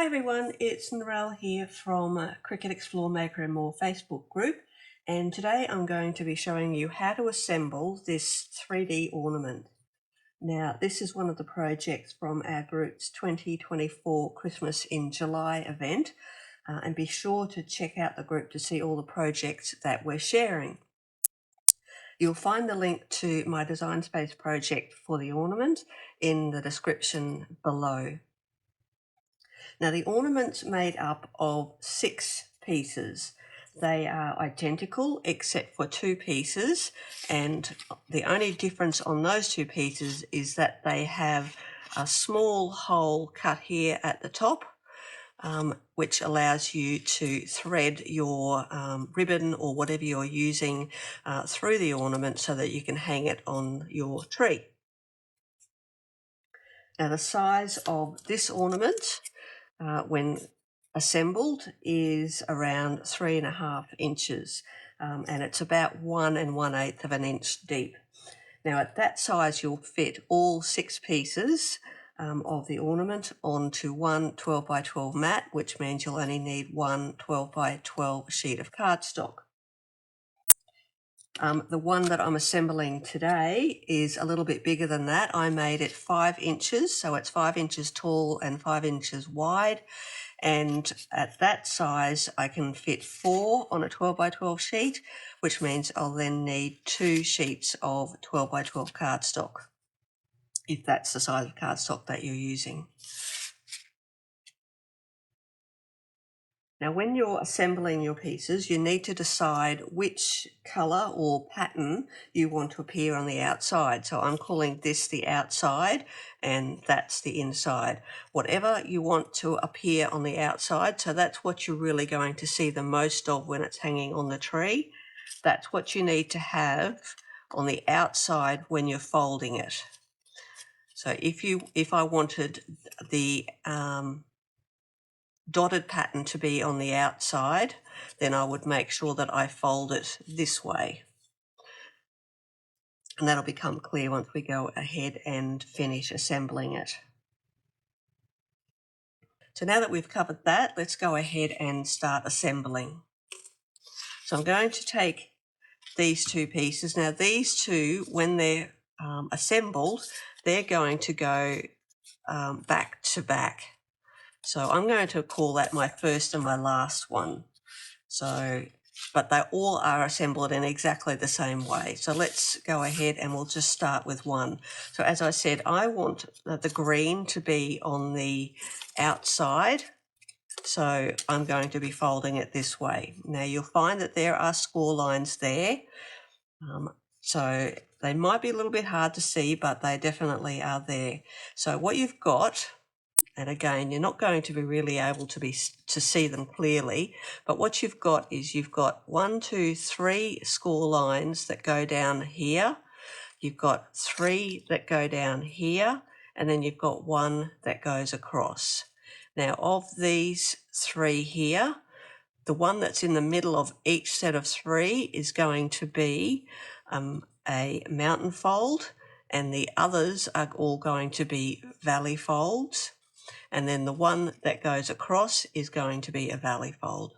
Hi everyone, it's Narelle here from Cricut Explore Maker and More Facebook group, and today I'm going to be showing you how to assemble this 3D ornament. Now this is one of the projects from our group's 2024 Christmas in July event, and be sure to check out the group to see all the projects that we're sharing. You'll find the link to my Design Space project for the ornament in the description below. Now the ornament's made up of 6 pieces. They are identical except for 2 pieces, and the only difference on those 2 pieces is that they have a small hole cut here at the top, which allows you to thread your ribbon or whatever you're using through the ornament so that you can hang it on your tree. Now the size of this ornament when assembled is around 3.5 inches, and it's about 1 1/8 of an inch deep. Now at that size you'll fit all 6 pieces of the ornament onto one 12 by 12 mat, which means you'll only need one 12 by 12 sheet of cardstock. The one that I'm assembling today is a little bit bigger than that. I made it 5 inches, so it's 5 inches tall and 5 inches wide. And at that size, I can fit 4 on a 12 by 12 sheet, which means I'll then need 2 sheets of 12 by 12 cardstock, if that's the size of cardstock that you're using. Now, when you're assembling your pieces, you need to decide which colour or pattern you want to appear on the outside. So I'm calling this the outside and that's the inside. Whatever you want to appear on the outside, so that's what you're really going to see the most of when it's hanging on the tree. That's what you need to have on the outside when you're folding it. So if I wanted the dotted pattern to be on the outside, then I would make sure that I fold it this way. And that'll become clear once we go ahead and finish assembling it. So now that we've covered that, let's go ahead and start assembling. So I'm going to take these 2 pieces. Now these 2, when they're assembled, they're going to go back to back. So I'm going to call that my first and my last one. So, but they all are assembled in exactly the same way. So let's go ahead and we'll just start with one. So as I said, I want the green to be on the outside. So I'm going to be folding it this way. Now you'll find that there are score lines there. So they might be a little bit hard to see, but they definitely are there. So what you've got, and again, you're not going to be really able to see them clearly, but what you've got is you've got 1, 2, 3 score lines that go down here. You've got 3 that go down here, and then you've got 1 that goes across. Now, of these 3 here, the one that's in the middle of each set of 3 is going to be a mountain fold, and the others are all going to be valley folds. And then the one that goes across is going to be a valley fold.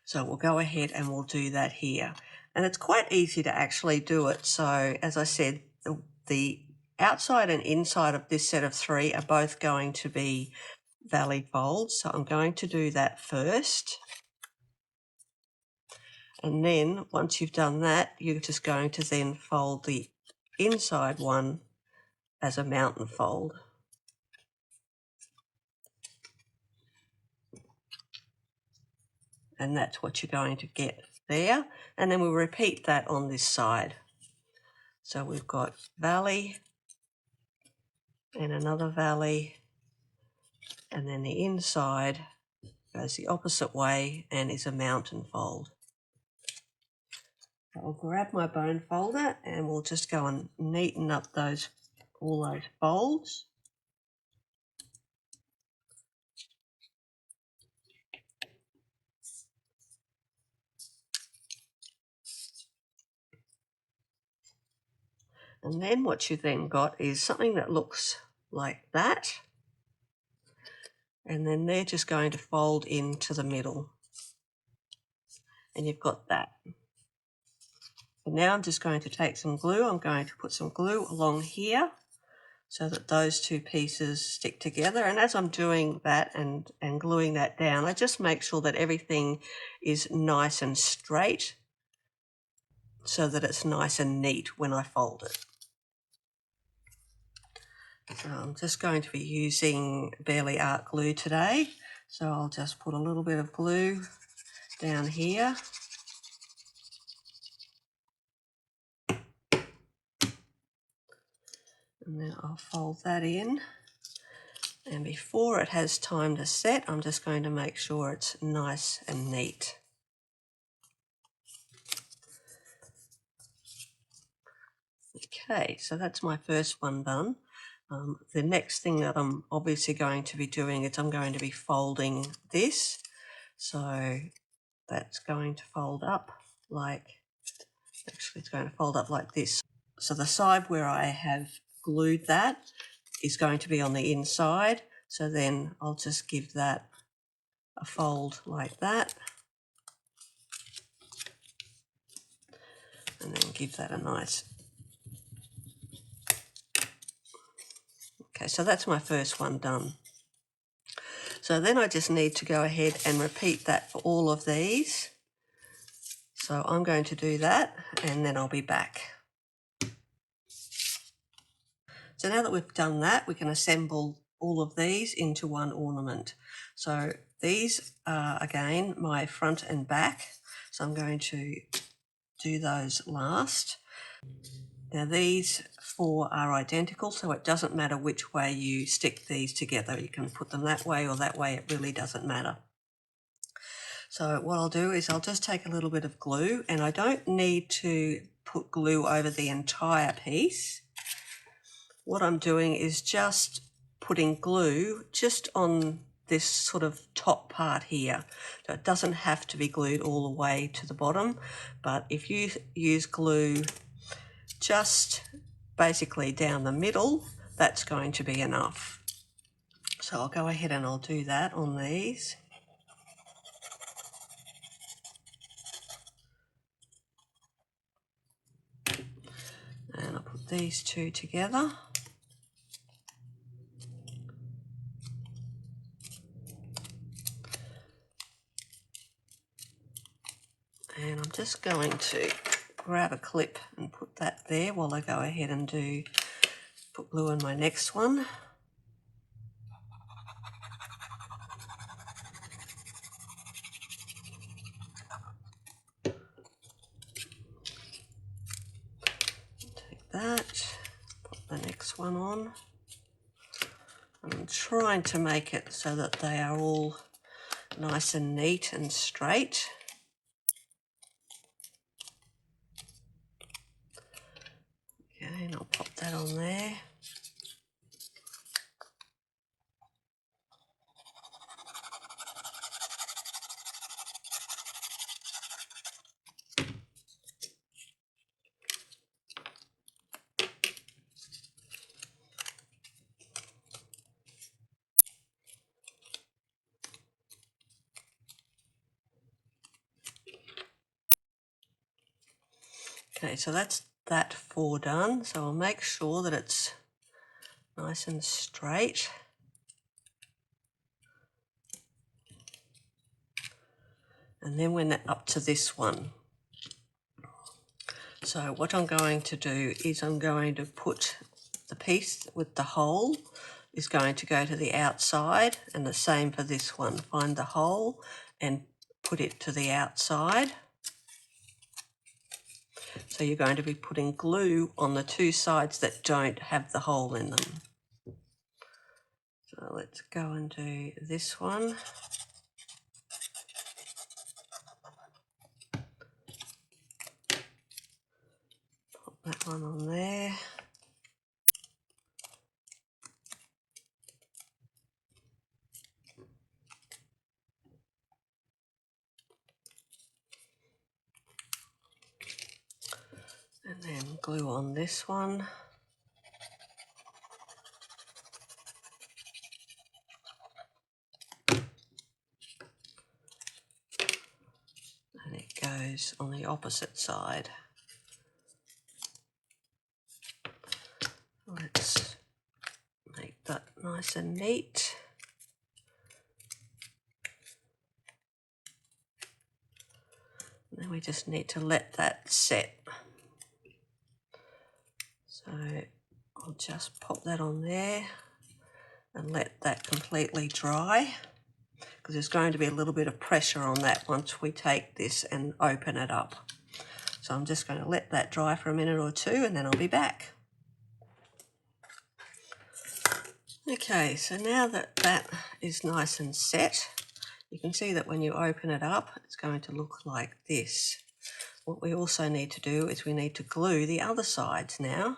So we'll go ahead and we'll do that here. And it's quite easy to actually do it. So as I said, the outside and inside of this set of 3 are both going to be valley folds. So I'm going to do that first. And then once you've done that, you're just going to then fold the inside one as a mountain fold. And that's what you're going to get there. And then we'll repeat that on this side. So we've got valley and another valley, and then the inside goes the opposite way and is a mountain fold. So I'll grab my bone folder and we'll just go and neaten up all those folds. And then what you then got is something that looks like that. and then they're just going to fold into the middle. And you've got that. And now I'm just going to take some glue. I'm going to put some glue along here so that those two pieces stick together. And as I'm doing that and gluing that down, I just make sure that everything is nice and straight so that it's nice and neat when I fold it. So I'm just going to be using Barely Art glue today. So I'll just put a little bit of glue down here. And then I'll fold that in. And before it has time to set, I'm just going to make sure it's nice and neat. Okay, so that's my first one done. The next thing that I'm obviously going to be doing is I'm going to be folding this. So that's going to fold up like, actually it's going to fold up like this. So the side where I have glued that is going to be on the inside. So then I'll just give that a fold like that. And then give that a nice. Okay, so that's my first one done. So then I just need to go ahead and repeat that for all of these. So I'm going to do that and then I'll be back. So now that we've done that, we can assemble all of these into one ornament. So these are again my front and back. So I'm going to do those last. Now these four are identical, so it doesn't matter which way you stick these together. You can put them that way or that way, it really doesn't matter. So what I'll do is I'll just take a little bit of glue, and I don't need to put glue over the entire piece. What I'm doing is just putting glue just on this sort of top part here. So it doesn't have to be glued all the way to the bottom, but if you use glue just basically down the middle, that's going to be enough. So I'll go ahead and I'll do that on these. And I'll put these two together. And I'm just going to grab a clip and put that there while I go ahead and put glue in my next one. Take that, put the next one on. I'm trying to make it so that they are all nice and neat and straight. Okay, and I'll pop that on there. Okay, so that's that four done. So I'll make sure that it's nice and straight. And then we're up to this one. So what I'm going to do is I'm going to put the piece with the hole is going to go to the outside, and the same for this one. Find the hole and put it to the outside. So you're going to be putting glue on the two sides that don't have the hole in them. So let's go and do this one. Put that one on there. And then glue on this one. those on the opposite side. Let's make that nice and neat. And then we just need to let that set. So I'll just pop that on there and let that completely dry, because there's going to be a little bit of pressure on that once we take this and open it up. So I'm just going to let that dry for a minute or two and then I'll be back. Okay, so now that that is nice and set, you can see that when you open it up, it's going to look like this. What we also need to do is we need to glue the other sides now.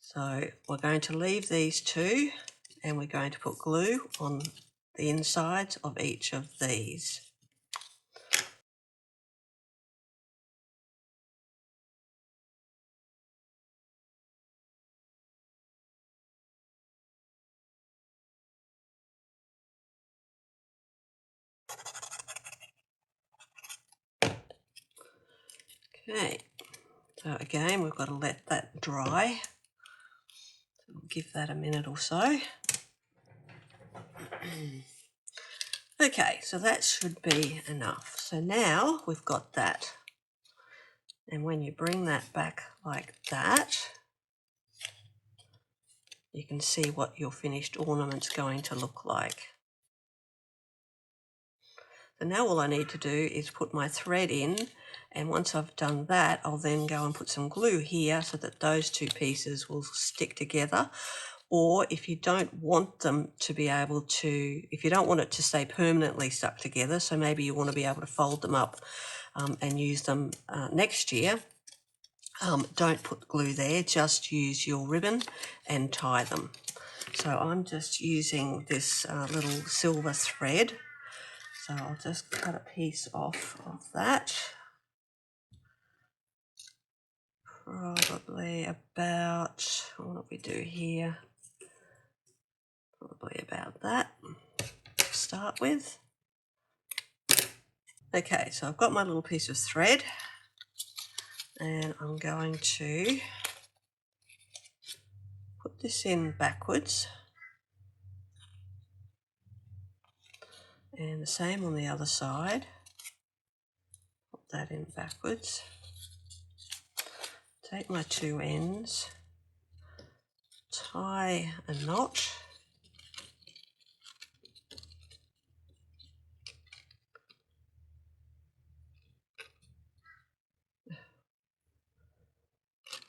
So we're going to leave these two and we're going to put glue on the insides of each of these. Okay, so again we've got to let that dry. We'll give that a minute or so. Okay, so that should be enough. So now we've got that. And when you bring that back like that, you can see what your finished ornament's going to look like. So now all I need to do is put my thread in, and once I've done that, I'll then go and put some glue here so that those two pieces will stick together. Or if you don't want them to be able to, if you don't want it to stay permanently stuck together, so maybe you want to be able to fold them up and use them next year, don't put glue there, just use your ribbon and tie them. So I'm just using this little silver thread. So I'll just cut a piece off of that. Probably about, what do we do here? Probably about that to start with. Okay, so I've got my little piece of thread and I'm going to put this in backwards. And the same on the other side. Put that in backwards. Take my two ends, tie a knot,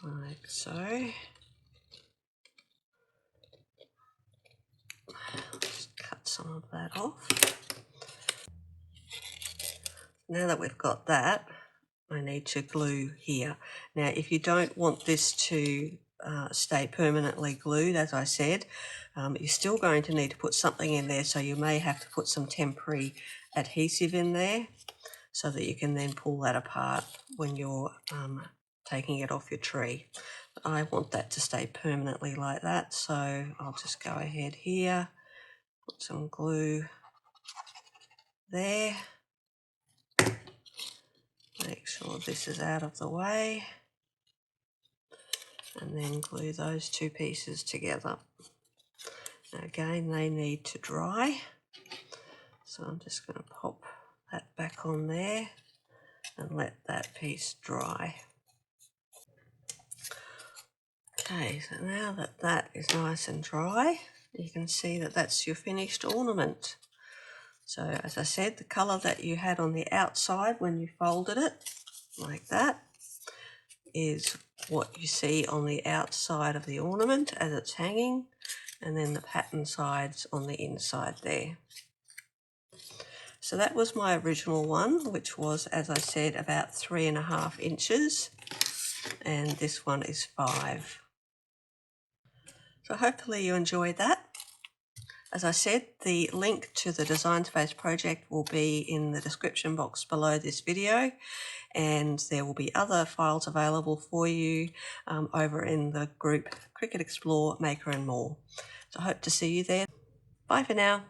like so. Just cut some of that off. Now that we've got that, I need to glue here. Now, if you don't want this to stay permanently glued, as I said, you're still going to need to put something in there, so you may have to put some temporary adhesive in there so that you can then pull that apart when you're taking it off your tree. But I want that to stay permanently like that, so I'll just go ahead here, put some glue there. Make sure this is out of the way, and then glue those two pieces together. Now again, they need to dry, so I'm just going to pop that back on there and let that piece dry. Okay, so now that that is nice and dry, you can see that that's your finished ornament. So as I said, the colour that you had on the outside when you folded it, like that, is what you see on the outside of the ornament as it's hanging, and then the pattern sides on the inside there. So that was my original one, which was, as I said, about 3.5 inches, and this one is 5. So hopefully you enjoyed that. As I said, the link to the Design Space project will be in the description box below this video, and there will be other files available for you over in the group Cricut Explore, Maker and More. So I hope to see you there. Bye for now.